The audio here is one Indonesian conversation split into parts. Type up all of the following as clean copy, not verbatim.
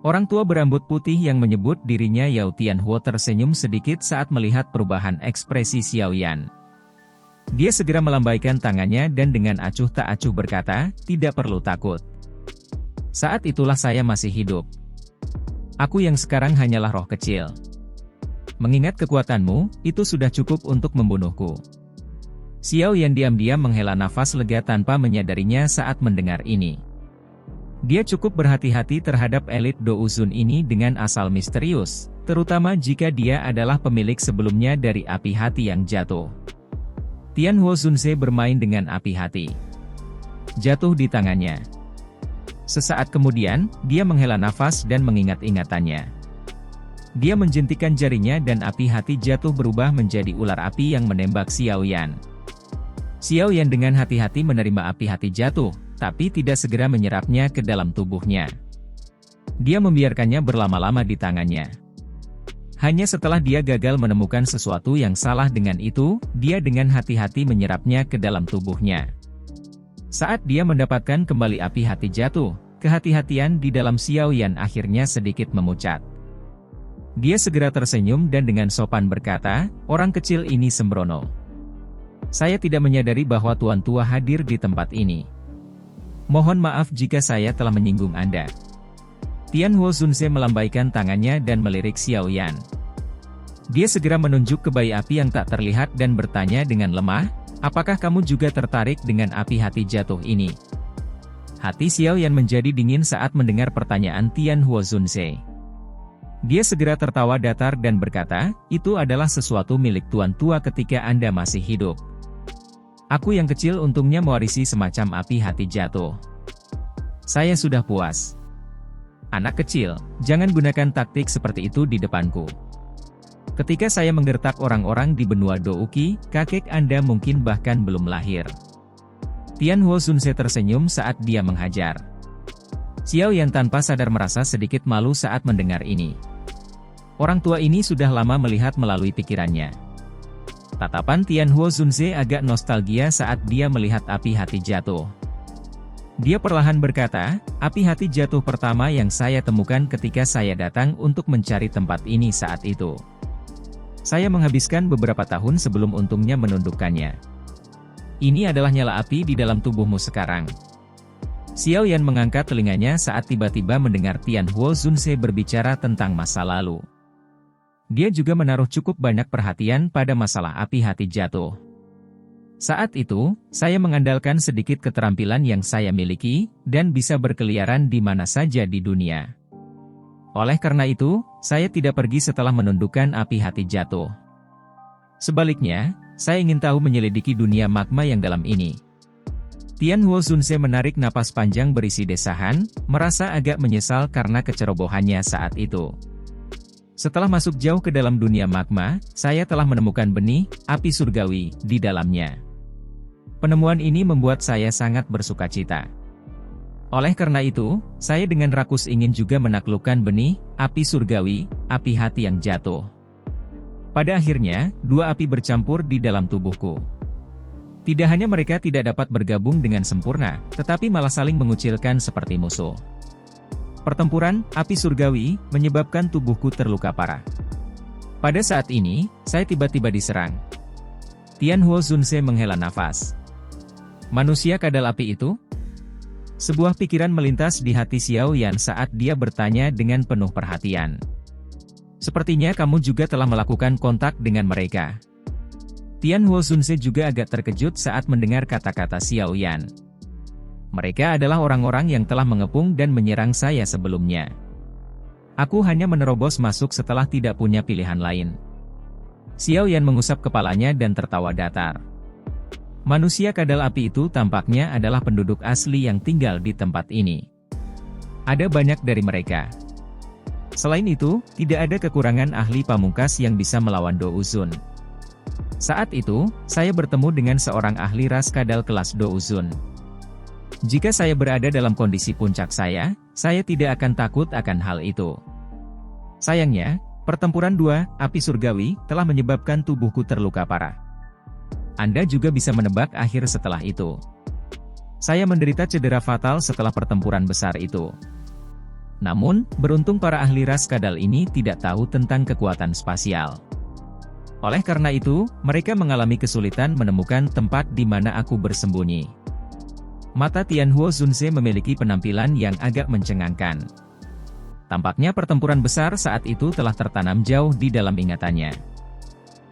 Orang tua berambut putih yang menyebut dirinya Yao Tianhuo tersenyum sedikit saat melihat perubahan ekspresi Xiaoyan. Dia segera melambaikan tangannya dan dengan acuh tak acuh berkata, "Tidak perlu takut. Saat itulah saya masih hidup. Aku yang sekarang hanyalah roh kecil. Mengingat kekuatanmu, itu sudah cukup untuk membunuhku." Xiaoyan diam-diam menghela nafas lega tanpa menyadarinya saat mendengar ini. Dia cukup berhati-hati terhadap elit Douzun ini dengan asal misterius, terutama jika dia adalah pemilik sebelumnya dari api hati yang jatuh. Tianhuo Zunze bermain dengan api hati. Jatuh di tangannya. Sesaat kemudian, dia menghela nafas dan mengingat-ingatannya. Dia menjentikan jarinya dan api hati jatuh berubah menjadi ular api yang menembak Xiaoyan. Xiaoyan dengan hati-hati menerima api hati jatuh, tapi tidak segera menyerapnya ke dalam tubuhnya. Dia membiarkannya berlama-lama di tangannya. Hanya setelah dia gagal menemukan sesuatu yang salah dengan itu, dia dengan hati-hati menyerapnya ke dalam tubuhnya. Saat dia mendapatkan kembali api hati jatuh, kehati-hatian di dalam Xiaoyan akhirnya sedikit memucat. Dia segera tersenyum dan dengan sopan berkata, "Orang kecil ini sembrono. Saya tidak menyadari bahwa Tuan Tua hadir di tempat ini. Mohon maaf jika saya telah menyinggung Anda." Tianhuo Zunze melambaikan tangannya dan melirik Xiaoyan. Dia segera menunjuk ke bayi api yang tak terlihat dan bertanya dengan lemah, "Apakah kamu juga tertarik dengan api hati jatuh ini?" Hati Xiaoyan menjadi dingin saat mendengar pertanyaan Tianhuo Zunze. Dia segera tertawa datar dan berkata, "Itu adalah sesuatu milik Tuan Tua ketika Anda masih hidup. Aku yang kecil untungnya mewarisi semacam api hati jatuh. Saya sudah puas. Anak kecil, jangan gunakan taktik seperti itu di depanku. Ketika saya menggertak orang-orang di benua Douki, kakek Anda mungkin bahkan belum lahir." Tianhuo Zunze tersenyum saat dia menghajar. Xiaoyan tanpa sadar merasa sedikit malu saat mendengar ini. Orang tua ini sudah lama melihat melalui pikirannya. Tatapan Tianhuo Zunze agak nostalgia saat dia melihat api hati jatuh. Dia perlahan berkata, "Api hati jatuh pertama yang saya temukan ketika saya datang untuk mencari tempat ini saat itu. Saya menghabiskan beberapa tahun sebelum untungnya menundukkannya. Ini adalah nyala api di dalam tubuhmu sekarang." Xiaoyan mengangkat telinganya saat tiba-tiba mendengar Tianhuo Zunze berbicara tentang masa lalu. Dia juga menaruh cukup banyak perhatian pada masalah api hati jatuh. "Saat itu, saya mengandalkan sedikit keterampilan yang saya miliki, dan bisa berkeliaran di mana saja di dunia. Oleh karena itu, saya tidak pergi setelah menundukkan api hati jatuh. Sebaliknya, saya ingin tahu menyelidiki dunia magma yang dalam ini." Tianhuo Zunze menarik napas panjang berisi desahan, merasa agak menyesal karena kecerobohannya saat itu. "Setelah masuk jauh ke dalam dunia magma, saya telah menemukan benih, api surgawi, di dalamnya. Penemuan ini membuat saya sangat bersukacita. Oleh karena itu, saya dengan rakus ingin juga menaklukkan benih, api surgawi, api hati yang jatuh. Pada akhirnya, dua api bercampur di dalam tubuhku. Tidak hanya mereka tidak dapat bergabung dengan sempurna, tetapi malah saling mengucilkan seperti musuh. Pertempuran, api surgawi, menyebabkan tubuhku terluka parah. Pada saat ini, saya tiba-tiba diserang." Tianhuo Zunze menghela nafas. "Manusia kadal api itu?" Sebuah pikiran melintas di hati Xiaoyan saat dia bertanya dengan penuh perhatian. "Sepertinya kamu juga telah melakukan kontak dengan mereka." Tianhuo Zunze juga agak terkejut saat mendengar kata-kata Xiaoyan. "Mereka adalah orang-orang yang telah mengepung dan menyerang saya sebelumnya. Aku hanya menerobos masuk setelah tidak punya pilihan lain." Xiaoyan mengusap kepalanya dan tertawa datar. Manusia kadal api itu tampaknya adalah penduduk asli yang tinggal di tempat ini. Ada banyak dari mereka. Selain itu, tidak ada kekurangan ahli pamungkas yang bisa melawan Douzun. Saat itu, saya bertemu dengan seorang ahli ras kadal kelas Douzun. Jika saya berada dalam kondisi puncak saya tidak akan takut akan hal itu. Sayangnya, pertempuran dua, api surgawi, telah menyebabkan tubuhku terluka parah. Anda juga bisa menebak akhir setelah itu. Saya menderita cedera fatal setelah pertempuran besar itu. Namun, beruntung para ahli ras kadal ini tidak tahu tentang kekuatan spasial. Oleh karena itu, mereka mengalami kesulitan menemukan tempat di mana aku bersembunyi. Mata Tianhuo Zunze memiliki penampilan yang agak mencengangkan. Tampaknya pertempuran besar saat itu telah tertanam jauh di dalam ingatannya.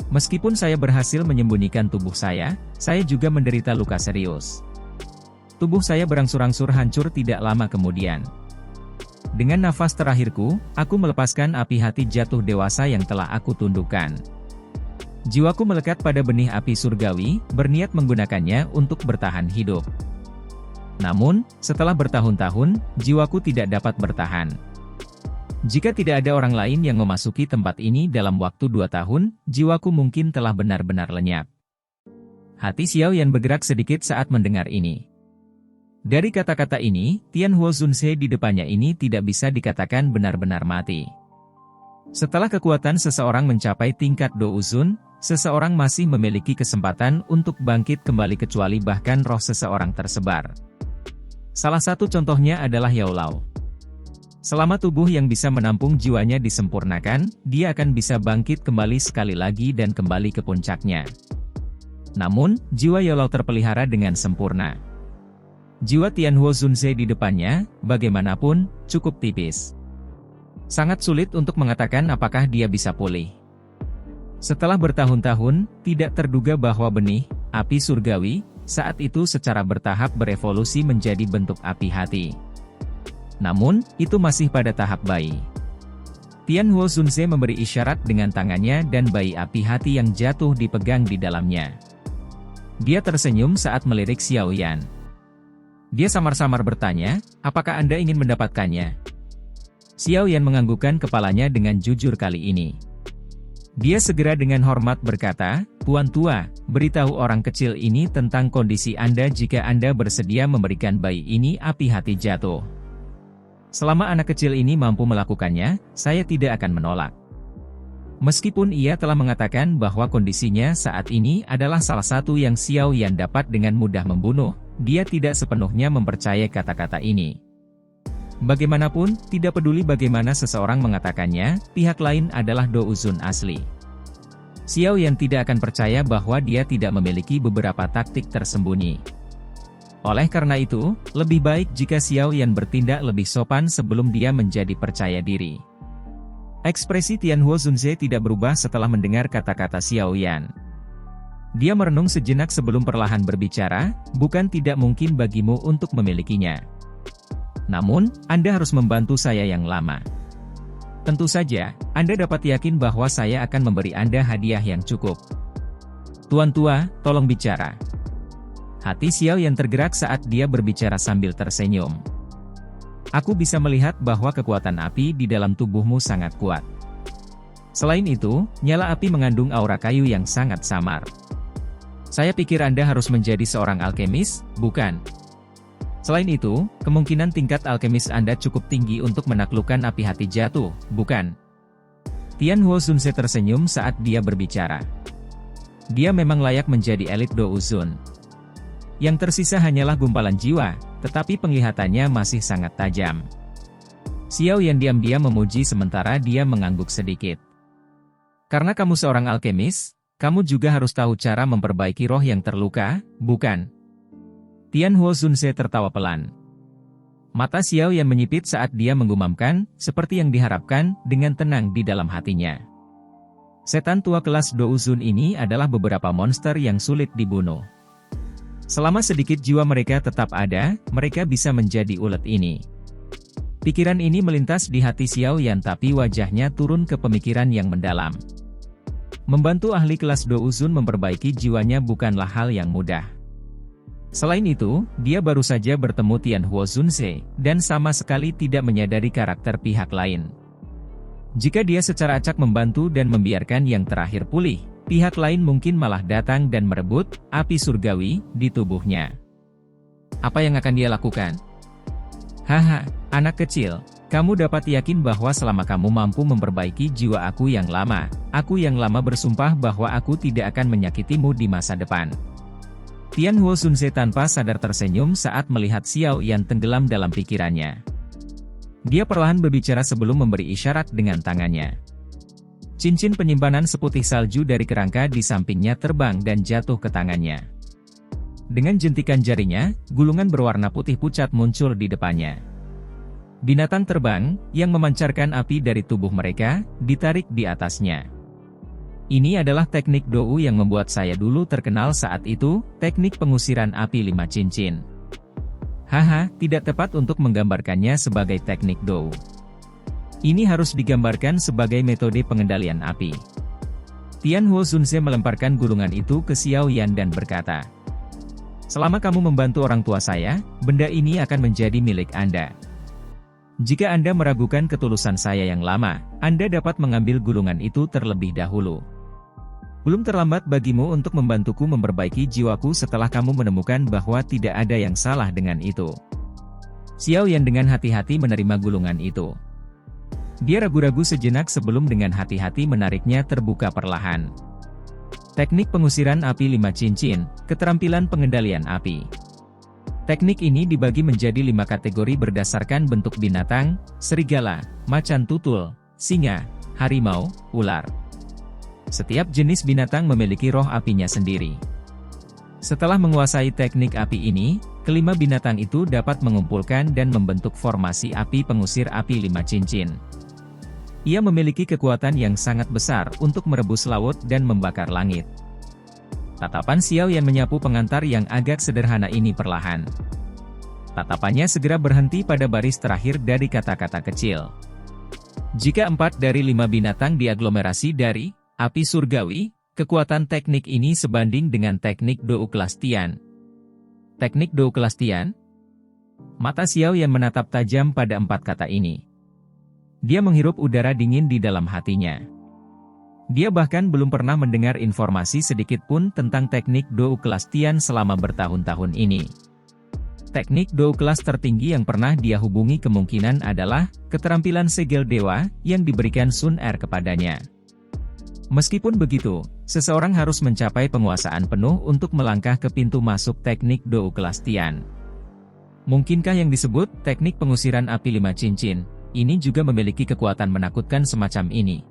Meskipun saya berhasil menyembunyikan tubuh saya juga menderita luka serius. Tubuh saya berangsur-angsur hancur tidak lama kemudian. Dengan nafas terakhirku, aku melepaskan api hati jatuh dewasa yang telah aku tundukkan. Jiwaku melekat pada benih api surgawi, berniat menggunakannya untuk bertahan hidup. Namun, setelah bertahun-tahun, jiwaku tidak dapat bertahan. Jika tidak ada orang lain yang memasuki tempat ini dalam waktu 2 tahun, jiwaku mungkin telah benar-benar lenyap. Hati Xiao Yan bergerak sedikit saat mendengar ini. Dari kata-kata ini, Tianhuo Zunze di depannya ini tidak bisa dikatakan benar-benar mati. Setelah kekuatan seseorang mencapai tingkat Douzun, seseorang masih memiliki kesempatan untuk bangkit kembali kecuali bahkan roh seseorang tersebar. Salah satu contohnya adalah Yao Lao. Selama tubuh yang bisa menampung jiwanya disempurnakan, dia akan bisa bangkit kembali sekali lagi dan kembali ke puncaknya. Namun, jiwa Yao Lao terpelihara dengan sempurna. Jiwa Tianhuo Zunze di depannya, bagaimanapun, cukup tipis. Sangat sulit untuk mengatakan apakah dia bisa pulih. Setelah bertahun-tahun, tidak terduga bahwa benih, api surgawi, saat itu secara bertahap berevolusi menjadi bentuk api hati. Namun, itu masih pada tahap bayi. Tianhuo Zunze memberi isyarat dengan tangannya dan bayi api hati yang jatuh dipegang di dalamnya. Dia tersenyum saat melirik Xiao Yan. Dia samar-samar bertanya, apakah Anda ingin mendapatkannya? Xiao Yan menganggukkan kepalanya dengan jujur kali ini. Dia segera dengan hormat berkata, Tuan Tua, beritahu orang kecil ini tentang kondisi Anda jika Anda bersedia memberikan bayi ini api hati jatuh. Selama anak kecil ini mampu melakukannya, saya tidak akan menolak. Meskipun ia telah mengatakan bahwa kondisinya saat ini adalah salah satu yang Xiao Yan dapat dengan mudah membunuh, dia tidak sepenuhnya mempercayai kata-kata ini. Bagaimanapun, tidak peduli bagaimana seseorang mengatakannya, pihak lain adalah Douzun asli. Xiao Yan tidak akan percaya bahwa dia tidak memiliki beberapa taktik tersembunyi. Oleh karena itu, lebih baik jika Xiao Yan bertindak lebih sopan sebelum dia menjadi percaya diri. Ekspresi Tianhuo Zunze tidak berubah setelah mendengar kata-kata Xiao Yan. Dia merenung sejenak sebelum perlahan berbicara, bukan tidak mungkin bagimu untuk memilikinya. Namun, Anda harus membantu saya yang lama. Tentu saja, Anda dapat yakin bahwa saya akan memberi Anda hadiah yang cukup. Tuan Tua, tolong bicara. Hati Xiao Yan tergerak saat dia berbicara sambil tersenyum. Aku bisa melihat bahwa kekuatan api di dalam tubuhmu sangat kuat. Selain itu, nyala api mengandung aura kayu yang sangat samar. Saya pikir Anda harus menjadi seorang alkemis, bukan? Selain itu, kemungkinan tingkat alkemis Anda cukup tinggi untuk menaklukkan api hati jatuh, bukan? Tianhuo Zunze tersenyum saat dia berbicara. Dia memang layak menjadi elit Douzun. Yang tersisa hanyalah gumpalan jiwa, tetapi penglihatannya masih sangat tajam. Xiao Yan diam-diam memuji sementara dia mengangguk sedikit. Karena kamu seorang alkemis, kamu juga harus tahu cara memperbaiki roh yang terluka, bukan? Tianhuo Zunze tertawa pelan. Mata Xiao Yan menyipit saat dia menggumamkan, seperti yang diharapkan, dengan tenang di dalam hatinya. Setan tua kelas Douzun ini adalah beberapa monster yang sulit dibunuh. Selama sedikit jiwa mereka tetap ada, mereka bisa menjadi ulet ini. Pikiran ini melintas di hati Xiao Yan tapi wajahnya turun ke pemikiran yang mendalam. Membantu ahli kelas Douzun memperbaiki jiwanya bukanlah hal yang mudah. Selain itu, dia baru saja bertemu Tianhuo Zunze, dan sama sekali tidak menyadari karakter pihak lain. Jika dia secara acak membantu dan membiarkan yang terakhir pulih, pihak lain mungkin malah datang dan merebut api surgawi di tubuhnya. Apa yang akan dia lakukan? Haha, anak kecil, kamu dapat yakin bahwa selama kamu mampu memperbaiki jiwa aku yang lama bersumpah bahwa aku tidak akan menyakitimu di masa depan. Tianhuo Zunze tanpa sadar tersenyum saat melihat Xiao Yan tenggelam dalam pikirannya. Dia perlahan berbicara sebelum memberi isyarat dengan tangannya. Cincin penyimpanan seputih salju dari kerangka di sampingnya terbang dan jatuh ke tangannya. Dengan jentikan jarinya, gulungan berwarna putih pucat muncul di depannya. Binatang terbang, yang memancarkan api dari tubuh mereka, ditarik di atasnya. Ini adalah teknik Dou yang membuat saya dulu terkenal saat itu, teknik pengusiran api 5 cincin. Haha, tidak tepat untuk menggambarkannya sebagai teknik Dou. Ini harus digambarkan sebagai metode pengendalian api. Tianhuo Zunze melemparkan gulungan itu ke Xiao Yan dan berkata, "Selama kamu membantu orang tua saya, benda ini akan menjadi milik Anda. Jika Anda meragukan ketulusan saya yang lama, Anda dapat mengambil gulungan itu terlebih dahulu. Belum terlambat bagimu untuk membantuku memperbaiki jiwaku setelah kamu menemukan bahwa tidak ada yang salah dengan itu." Xiao Yan dengan hati-hati menerima gulungan itu. Dia ragu-ragu sejenak sebelum dengan hati-hati menariknya terbuka perlahan. Teknik pengusiran api 5 cincin, keterampilan pengendalian api. Teknik ini dibagi menjadi 5 kategori berdasarkan bentuk binatang, serigala, macan tutul, singa, harimau, ular. Setiap jenis binatang memiliki roh apinya sendiri. Setelah menguasai teknik api ini, kelima binatang itu dapat mengumpulkan dan membentuk formasi api pengusir api 5 cincin. Ia memiliki kekuatan yang sangat besar untuk merebus laut dan membakar langit. Tatapan Xiao Yan menyapu pengantar yang agak sederhana ini perlahan. Tatapannya segera berhenti pada baris terakhir dari kata-kata kecil. Jika 4 dari 5 binatang diaglomerasi dari api surgawi, kekuatan teknik ini sebanding dengan teknik Dou kelas Tian. Teknik Dou kelas Tian? Mata Xiao Yan menatap tajam pada 4 kata ini. Dia menghirup udara dingin di dalam hatinya. Dia bahkan belum pernah mendengar informasi sedikit pun tentang teknik Dou kelas Tian selama bertahun-tahun ini. Teknik Dou kelas tertinggi yang pernah dia hubungi kemungkinan adalah keterampilan segel dewa yang diberikan Sun Er kepadanya. Meskipun begitu, seseorang harus mencapai penguasaan penuh untuk melangkah ke pintu masuk teknik Dou kelas Tian. Mungkinkah yang disebut teknik pengusiran api 5 cincin, ini juga memiliki kekuatan menakutkan semacam ini?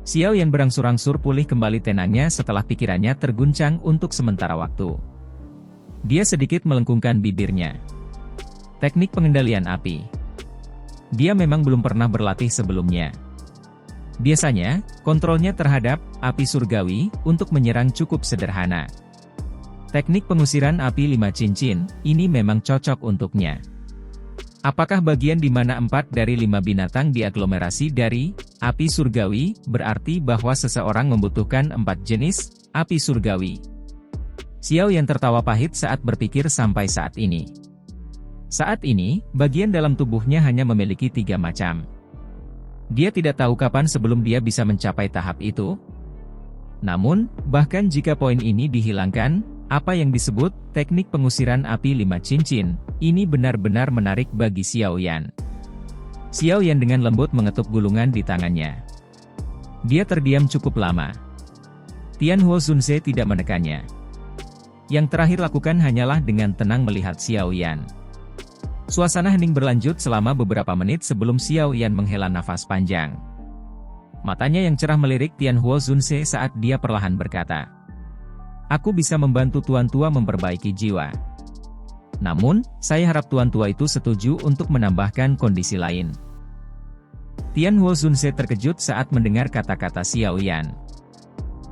Xiao Yan berangsur-angsur pulih kembali tenangnya setelah pikirannya terguncang untuk sementara waktu. Dia sedikit melengkungkan bibirnya. Teknik pengendalian api. Dia memang belum pernah berlatih sebelumnya. Biasanya, kontrolnya terhadap api surgawi untuk menyerang cukup sederhana. Teknik pengusiran api 5 cincin, ini memang cocok untuknya. Apakah bagian di mana 4 dari 5 binatang diaglomerasi dari api surgawi, berarti bahwa seseorang membutuhkan 4 jenis api surgawi? Xiao Yan tertawa pahit saat berpikir sampai saat ini. Saat ini, bagian dalam tubuhnya hanya memiliki 3 macam. Dia tidak tahu kapan sebelum dia bisa mencapai tahap itu. Namun, bahkan jika poin ini dihilangkan, apa yang disebut teknik pengusiran api 5 cincin, ini benar-benar menarik bagi Xiao Yan. Xiao Yan dengan lembut mengetuk gulungan di tangannya. Dia terdiam cukup lama. Tianhuo Zunze tidak menekannya. Yang terakhir lakukan hanyalah dengan tenang melihat Xiao Yan. Suasana hening berlanjut selama beberapa menit sebelum Xiao Yan menghela nafas panjang. Matanya yang cerah melirik Tianhuo Zunze saat dia perlahan berkata, "Aku bisa membantu Tuan Tua memperbaiki jiwa. Namun, saya harap Tuan Tua itu setuju untuk menambahkan kondisi lain." Tianhuo Zunze terkejut saat mendengar kata-kata Xiao Yan.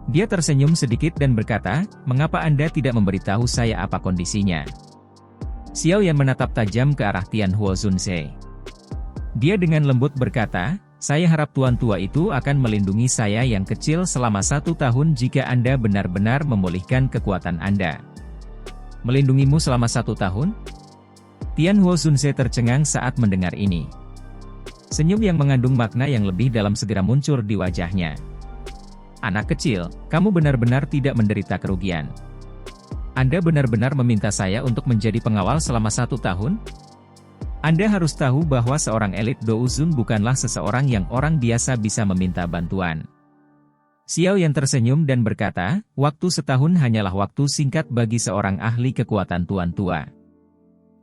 Dia tersenyum sedikit dan berkata, "Mengapa Anda tidak memberitahu saya apa kondisinya?" Xiao Yan menatap tajam ke arah Tianhuo Zunze. Dia dengan lembut berkata, "Saya harap Tuan Tua itu akan melindungi saya yang kecil selama 1 tahun jika Anda benar-benar memulihkan kekuatan Anda." "Melindungimu selama 1 tahun?" Tianhuo Zunze tercengang saat mendengar ini. Senyum yang mengandung makna yang lebih dalam segera muncul di wajahnya. "Anak kecil, kamu benar-benar tidak menderita kerugian. Anda benar-benar meminta saya untuk menjadi pengawal selama 1 tahun? Anda harus tahu bahwa seorang elit Douzun bukanlah seseorang yang orang biasa bisa meminta bantuan." Xiao Yan tersenyum dan berkata, "Waktu setahun hanyalah waktu singkat bagi seorang ahli kekuatan Tuan Tua.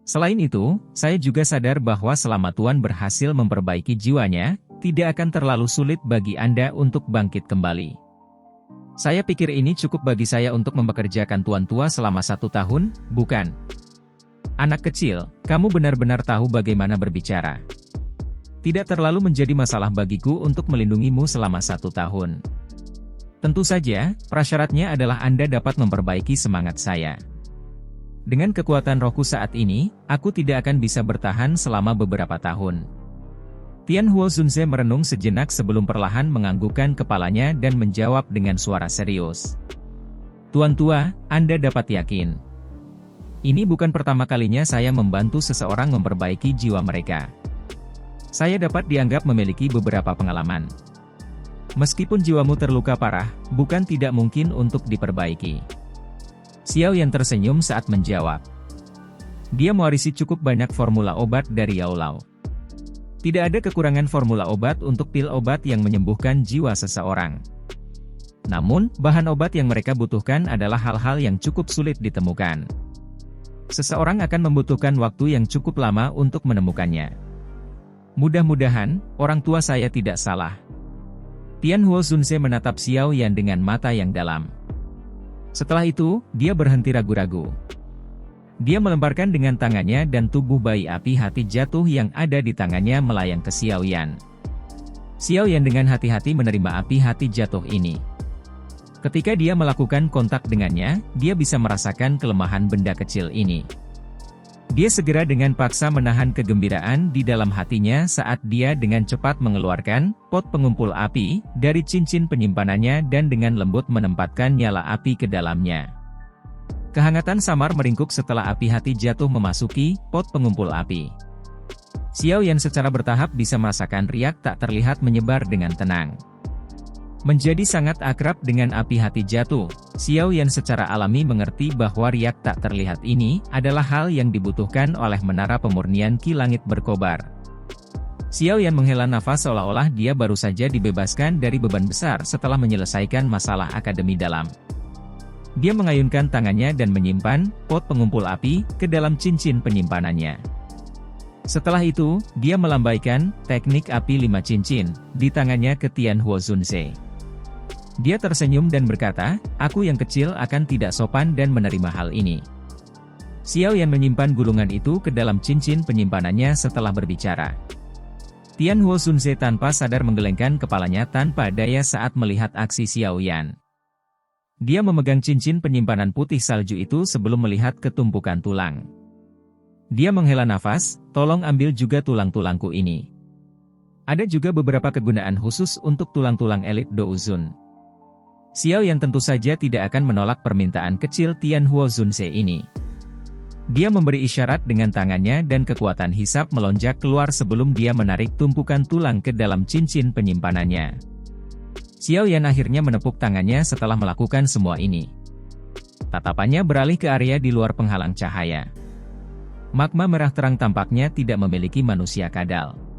Selain itu, saya juga sadar bahwa selama Tuan berhasil memperbaiki jiwanya, tidak akan terlalu sulit bagi Anda untuk bangkit kembali. Saya pikir ini cukup bagi saya untuk mempekerjakan Tuan tua selama 1 tahun, bukan? Anak kecil, kamu benar-benar tahu bagaimana berbicara. Tidak terlalu menjadi masalah bagiku untuk melindungimu selama 1 tahun. Tentu saja, prasyaratnya adalah Anda dapat memperbaiki semangat saya. Dengan kekuatan rohku saat ini, aku tidak akan bisa bertahan selama beberapa tahun. Tian Huo Zunze merenung sejenak sebelum perlahan menganggukkan kepalanya dan menjawab dengan suara serius. Tuan tua, Anda dapat yakin. Ini bukan pertama kalinya saya membantu seseorang memperbaiki jiwa mereka. Saya dapat dianggap memiliki beberapa pengalaman. Meskipun jiwamu terluka parah, bukan tidak mungkin untuk diperbaiki. Xiao Yan tersenyum saat menjawab. Dia mewarisi cukup banyak formula obat dari Yao Lao. Tidak ada kekurangan formula obat untuk pil obat yang menyembuhkan jiwa seseorang. Namun, bahan obat yang mereka butuhkan adalah hal-hal yang cukup sulit ditemukan. Seseorang akan membutuhkan waktu yang cukup lama untuk menemukannya. Mudah-mudahan, orang tua saya tidak salah. Tian Huo Zunze menatap Xiao Yan dengan mata yang dalam. Setelah itu, dia berhenti ragu-ragu. Dia melemparkan dengan tangannya dan tubuh bayi api hati jatuh yang ada di tangannya melayang ke Xiao Yan. Xiao Yan dengan hati-hati menerima api hati jatuh ini. Ketika dia melakukan kontak dengannya, dia bisa merasakan kelemahan benda kecil ini. Dia segera dengan paksa menahan kegembiraan di dalam hatinya saat dia dengan cepat mengeluarkan pot pengumpul api dari cincin penyimpanannya dan dengan lembut menempatkan nyala api ke dalamnya. Kehangatan samar meringkuk setelah api hati jatuh memasuki pot pengumpul api. Xiao Yan secara bertahap bisa merasakan riak tak terlihat menyebar dengan tenang. Menjadi sangat akrab dengan api hati jatuh, Xiao Yan secara alami mengerti bahwa riak tak terlihat ini adalah hal yang dibutuhkan oleh menara pemurnian Ki Langit berkobar. Xiao Yan menghela nafas seolah-olah dia baru saja dibebaskan dari beban besar setelah menyelesaikan masalah akademi dalam. Dia mengayunkan tangannya dan menyimpan pot pengumpul api ke dalam cincin penyimpanannya. Setelah itu, dia melambaikan teknik api 5 cincin di tangannya ke Tian Huo Zunze. Dia tersenyum dan berkata, aku yang kecil akan tidak sopan dan menerima hal ini. Xiao Yan menyimpan gulungan itu ke dalam cincin penyimpanannya setelah berbicara. Tian Huo Zunze tanpa sadar menggelengkan kepalanya tanpa daya saat melihat aksi Xiao Yan. Dia memegang cincin penyimpanan putih salju itu sebelum melihat ketumpukan tulang. Dia menghela nafas, tolong ambil juga tulang-tulangku ini. Ada juga beberapa kegunaan khusus untuk tulang-tulang elit Douzun. Xiao Yan tentu saja tidak akan menolak permintaan kecil Tian Huo Zunze ini. Dia memberi isyarat dengan tangannya dan kekuatan hisap melonjak keluar sebelum dia menarik tumpukan tulang ke dalam cincin penyimpanannya. Xiao Yan akhirnya menepuk tangannya setelah melakukan semua ini. Tatapannya beralih ke area di luar penghalang cahaya. Magma merah terang tampaknya tidak memiliki manusia kadal.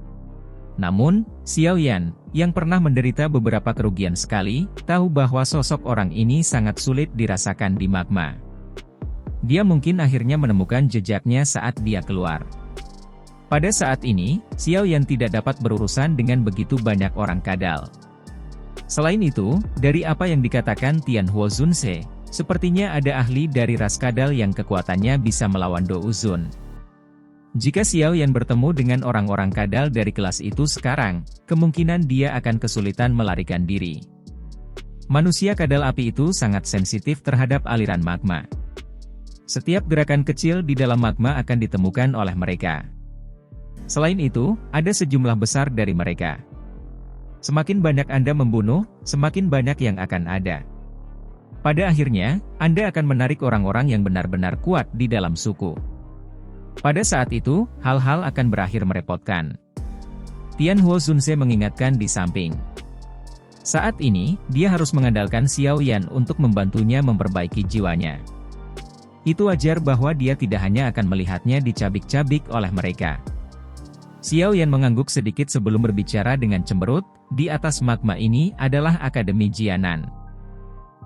Namun, Xiao Yan, yang pernah menderita beberapa kerugian sekali, tahu bahwa sosok orang ini sangat sulit dirasakan di magma. Dia mungkin akhirnya menemukan jejaknya saat dia keluar. Pada saat ini, Xiao Yan tidak dapat berurusan dengan begitu banyak orang kadal. Selain itu, dari apa yang dikatakan Tian Huo Zunze, sepertinya ada ahli dari ras kadal yang kekuatannya bisa melawan Douzun. Jika Xiao Yan bertemu dengan orang-orang kadal dari kelas itu sekarang, kemungkinan dia akan kesulitan melarikan diri. Manusia kadal api itu sangat sensitif terhadap aliran magma. Setiap gerakan kecil di dalam magma akan ditemukan oleh mereka. Selain itu, ada sejumlah besar dari mereka. Semakin banyak Anda membunuh, semakin banyak yang akan ada. Pada akhirnya, Anda akan menarik orang-orang yang benar-benar kuat di dalam suku. Pada saat itu, hal-hal akan berakhir merepotkan. Tian Huo Zunze mengingatkan di samping. Saat ini, dia harus mengandalkan Xiao Yan untuk membantunya memperbaiki jiwanya. Itu wajar bahwa dia tidak hanya akan melihatnya dicabik-cabik oleh mereka. Xiao Yan mengangguk sedikit sebelum berbicara dengan cemberut, di atas magma ini adalah Akademi Jianan.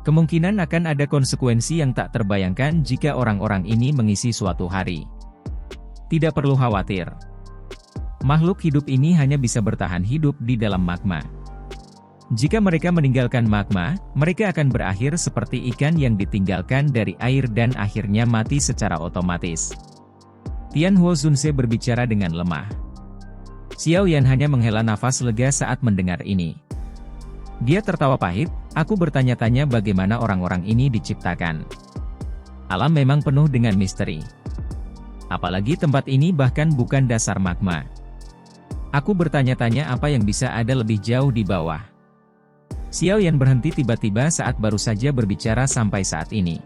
Kemungkinan akan ada konsekuensi yang tak terbayangkan jika orang-orang ini mengisi suatu hari. Tidak perlu khawatir. Makhluk hidup ini hanya bisa bertahan hidup di dalam magma. Jika mereka meninggalkan magma, mereka akan berakhir seperti ikan yang ditinggalkan dari air dan akhirnya mati secara otomatis. Tianhuo Zunze berbicara dengan lemah. Xiao Yan hanya menghela nafas lega saat mendengar ini. Dia tertawa pahit, aku bertanya-tanya bagaimana orang-orang ini diciptakan. Alam memang penuh dengan misteri. Apalagi tempat ini bahkan bukan dasar magma. Aku bertanya-tanya apa yang bisa ada lebih jauh di bawah. Xiao Yan berhenti tiba-tiba saat baru saja berbicara sampai saat ini.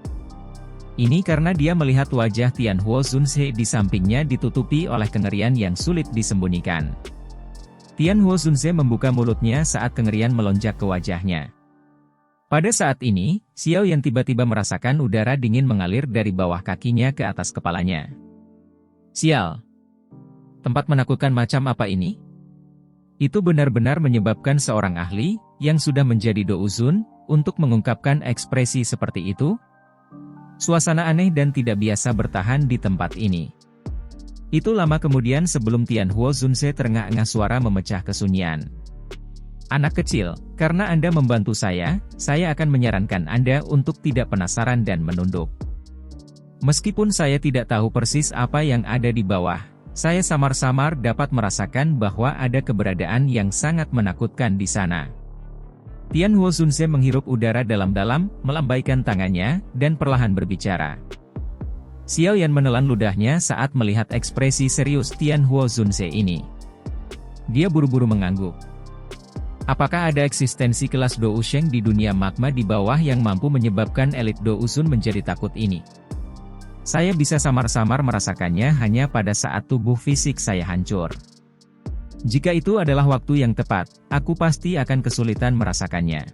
Ini karena dia melihat wajah Tianhuo Zunze di sampingnya ditutupi oleh kengerian yang sulit disembunyikan. Tianhuo Zunze membuka mulutnya saat kengerian melonjak ke wajahnya. Pada saat ini, Xiao Yan tiba-tiba merasakan udara dingin mengalir dari bawah kakinya ke atas kepalanya. Sial! Tempat menakutkan macam apa ini? Itu benar-benar menyebabkan seorang ahli, yang sudah menjadi douzun, untuk mengungkapkan ekspresi seperti itu? Suasana aneh dan tidak biasa bertahan di tempat ini. Itu lama kemudian sebelum Tianhuo Zunze terengah-engah suara memecah kesunyian. Anak kecil, karena Anda membantu saya akan menyarankan Anda untuk tidak penasaran dan menunduk. Meskipun saya tidak tahu persis apa yang ada di bawah, saya samar-samar dapat merasakan bahwa ada keberadaan yang sangat menakutkan di sana. Tianhuo Zunze menghirup udara dalam-dalam, melambaikan tangannya, dan perlahan berbicara. Xiao Yan menelan ludahnya saat melihat ekspresi serius Tianhuo Zunze ini. Dia buru-buru mengangguk. Apakah ada eksistensi kelas Dousheng di dunia magma di bawah yang mampu menyebabkan elit Douzun menjadi takut ini? Saya bisa samar-samar merasakannya hanya pada saat tubuh fisik saya hancur. Jika itu adalah waktu yang tepat, aku pasti akan kesulitan merasakannya.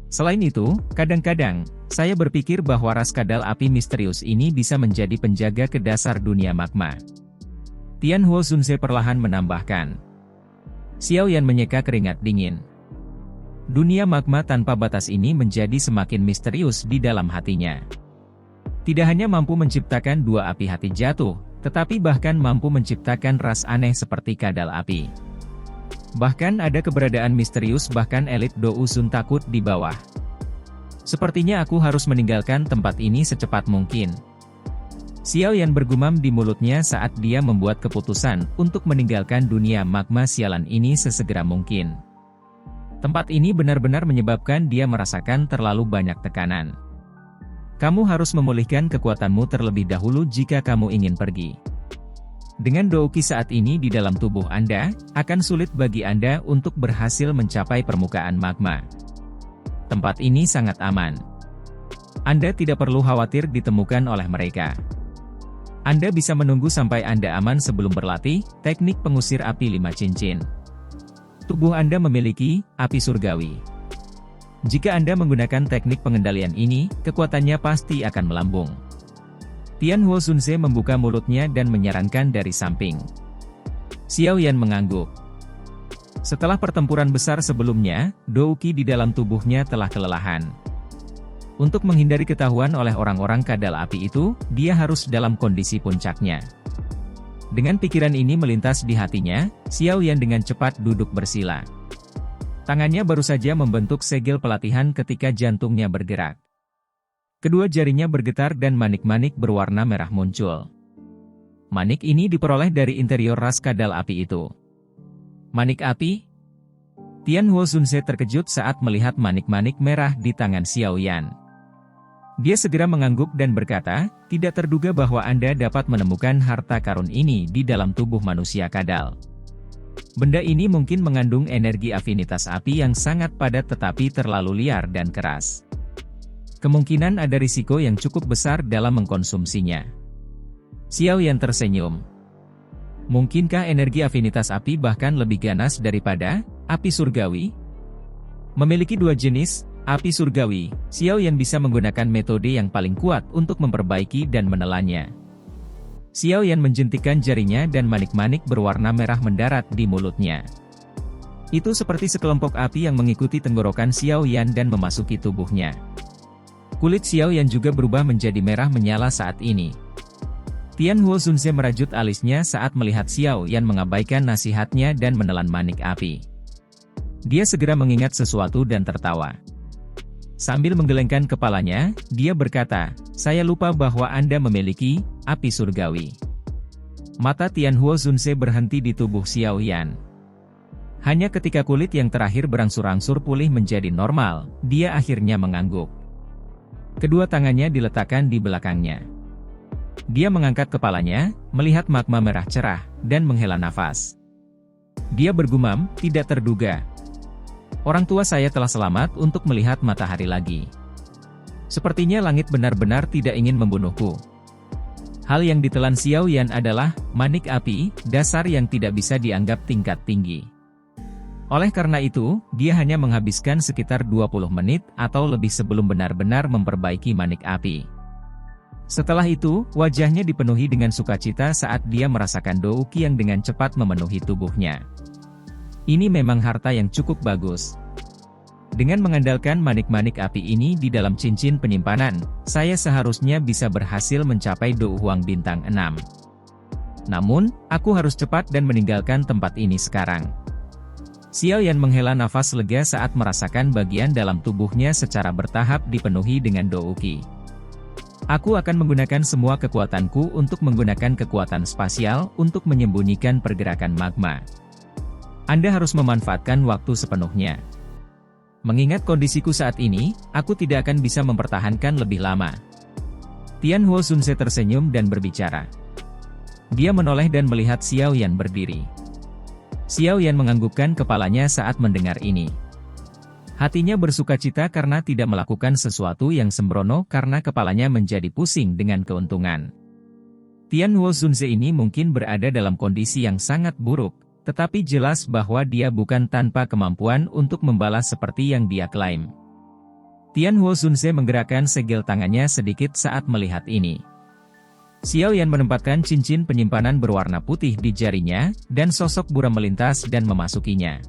Selain itu, kadang-kadang, saya berpikir bahwa ras kadal api misterius ini bisa menjadi penjaga ke dasar dunia magma. Tianhuo Zunze perlahan menambahkan. Xiao Yan menyeka keringat dingin. Dunia magma tanpa batas ini menjadi semakin misterius di dalam hatinya. Tidak hanya mampu menciptakan dua api hati jatuh, tetapi bahkan mampu menciptakan ras aneh seperti kadal api. Bahkan ada keberadaan misterius bahkan elit Douzun takut di bawah. Sepertinya aku harus meninggalkan tempat ini secepat mungkin. Xiao Yan bergumam di mulutnya saat dia membuat keputusan untuk meninggalkan dunia magma sialan ini sesegera mungkin. Tempat ini benar-benar menyebabkan dia merasakan terlalu banyak tekanan. Kamu harus memulihkan kekuatanmu terlebih dahulu jika kamu ingin pergi. Dengan douki saat ini di dalam tubuh Anda, akan sulit bagi Anda untuk berhasil mencapai permukaan magma. Tempat ini sangat aman. Anda tidak perlu khawatir ditemukan oleh mereka. Anda bisa menunggu sampai Anda aman sebelum berlatih, teknik pengusir api 5 cincin. Tubuh Anda memiliki api surgawi. Jika Anda menggunakan teknik pengendalian ini, kekuatannya pasti akan melambung. Tianhuo Zunze membuka mulutnya dan menyarankan dari samping. Xiao Yan mengangguk. Setelah pertempuran besar sebelumnya, douki di dalam tubuhnya telah kelelahan. Untuk menghindari ketahuan oleh orang-orang kadal api itu, dia harus dalam kondisi puncaknya. Dengan pikiran ini melintas di hatinya, Xiao Yan dengan cepat duduk bersila. Tangannya baru saja membentuk segel pelatihan ketika jantungnya bergerak. Kedua jarinya bergetar dan manik-manik berwarna merah muncul. Manik ini diperoleh dari interior ras kadal api itu. Manik api? Tianhuo Zunze terkejut saat melihat manik-manik merah di tangan Xiao Yan. Dia segera mengangguk dan berkata, tidak terduga bahwa Anda dapat menemukan harta karun ini di dalam tubuh manusia kadal. Benda ini mungkin mengandung energi afinitas api yang sangat padat tetapi terlalu liar dan keras. Kemungkinan ada risiko yang cukup besar dalam mengkonsumsinya. Xiao Yan tersenyum. Mungkinkah energi afinitas api bahkan lebih ganas daripada api surgawi? Memiliki dua jenis api surgawi, Xiao Yan bisa menggunakan metode yang paling kuat untuk memperbaiki dan menelannya. Xiao Yan menjentikan jarinya dan manik-manik berwarna merah mendarat di mulutnya. Itu seperti sekelompok api yang mengikuti tenggorokan Xiao Yan dan memasuki tubuhnya. Kulit Xiao Yan juga berubah menjadi merah menyala saat ini. Tian Huo Zunze merajut alisnya saat melihat Xiao Yan mengabaikan nasihatnya dan menelan manik api. Dia segera mengingat sesuatu dan tertawa. Sambil menggelengkan kepalanya, dia berkata, "Saya lupa bahwa Anda memiliki api surgawi." Mata Tian Huo Zunze berhenti di tubuh Xiao Yan. Hanya ketika kulit yang terakhir berangsur-angsur pulih menjadi normal, dia akhirnya mengangguk. Kedua tangannya diletakkan di belakangnya. Dia mengangkat kepalanya, melihat magma merah cerah, dan menghela nafas. Dia bergumam, "Tidak terduga. Orang tua saya telah selamat untuk melihat matahari lagi. Sepertinya langit benar-benar tidak ingin membunuhku." Hal yang ditelan Xiao Yan adalah manik api, dasar yang tidak bisa dianggap tingkat tinggi. Oleh karena itu, dia hanya menghabiskan sekitar 20 menit atau lebih sebelum benar-benar memperbaiki manik api. Setelah itu, wajahnya dipenuhi dengan sukacita saat dia merasakan douki yang dengan cepat memenuhi tubuhnya. Ini memang harta yang cukup bagus. Dengan mengandalkan manik-manik api ini di dalam cincin penyimpanan, saya seharusnya bisa berhasil mencapai Do Huang bintang 6. Namun, aku harus cepat dan meninggalkan tempat ini sekarang. Xiao Yan menghela nafas lega saat merasakan bagian dalam tubuhnya secara bertahap dipenuhi dengan douki. Aku akan menggunakan semua kekuatanku untuk menggunakan kekuatan spasial untuk menyembunyikan pergerakan magma. Anda harus memanfaatkan waktu sepenuhnya. Mengingat kondisiku saat ini, aku tidak akan bisa mempertahankan lebih lama. Tian Huo Zunze tersenyum dan berbicara. Dia menoleh dan melihat Xiao Yan berdiri. Xiao Yan menganggukkan kepalanya saat mendengar ini. Hatinya bersukacita karena tidak melakukan sesuatu yang sembrono karena kepalanya menjadi pusing dengan keuntungan. Tian Huo Zunze ini mungkin berada dalam kondisi yang sangat buruk, tetapi jelas bahwa dia bukan tanpa kemampuan untuk membalas seperti yang dia klaim. Tian Huo Zunze menggerakkan segel tangannya sedikit saat melihat ini. Xiao Yan menempatkan cincin penyimpanan berwarna putih di jarinya, dan sosok buram melintas dan memasukinya.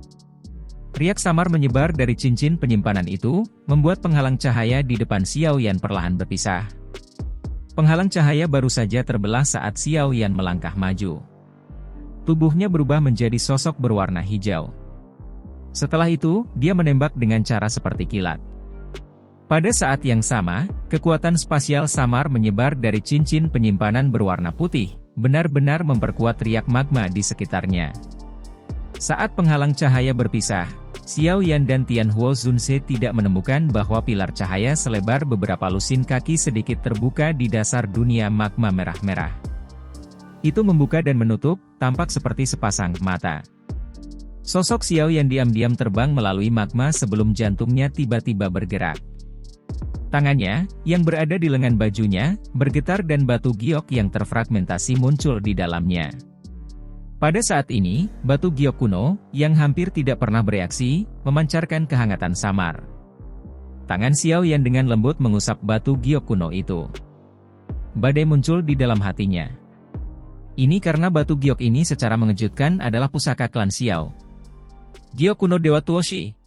Riak samar menyebar dari cincin penyimpanan itu, membuat penghalang cahaya di depan Xiao Yan perlahan berpisah. Penghalang cahaya baru saja terbelah saat Xiao Yan melangkah maju. Tubuhnya berubah menjadi sosok berwarna hijau. Setelah itu, dia menembak dengan cara seperti kilat. Pada saat yang sama, kekuatan spasial samar menyebar dari cincin penyimpanan berwarna putih, benar-benar memperkuat riak magma di sekitarnya. Saat penghalang cahaya berpisah, Xiao Yan dan Tian Huo Zunze tidak menemukan bahwa pilar cahaya selebar beberapa lusin kaki sedikit terbuka di dasar dunia magma merah-merah. Itu membuka dan menutup, tampak seperti sepasang mata. Sosok Xiao Yan diam-diam terbang melalui magma sebelum jantungnya tiba-tiba bergerak. Tangannya, yang berada di lengan bajunya, bergetar dan batu giok yang terfragmentasi muncul di dalamnya. Pada saat ini, batu giok kuno, yang hampir tidak pernah bereaksi, memancarkan kehangatan samar. Tangan Xiao Yan dengan lembut mengusap batu giok kuno itu. Badai muncul di dalam hatinya. Ini karena batu giok ini secara mengejutkan adalah pusaka klan Xiao. Giok kuno Dewa Tuoshi.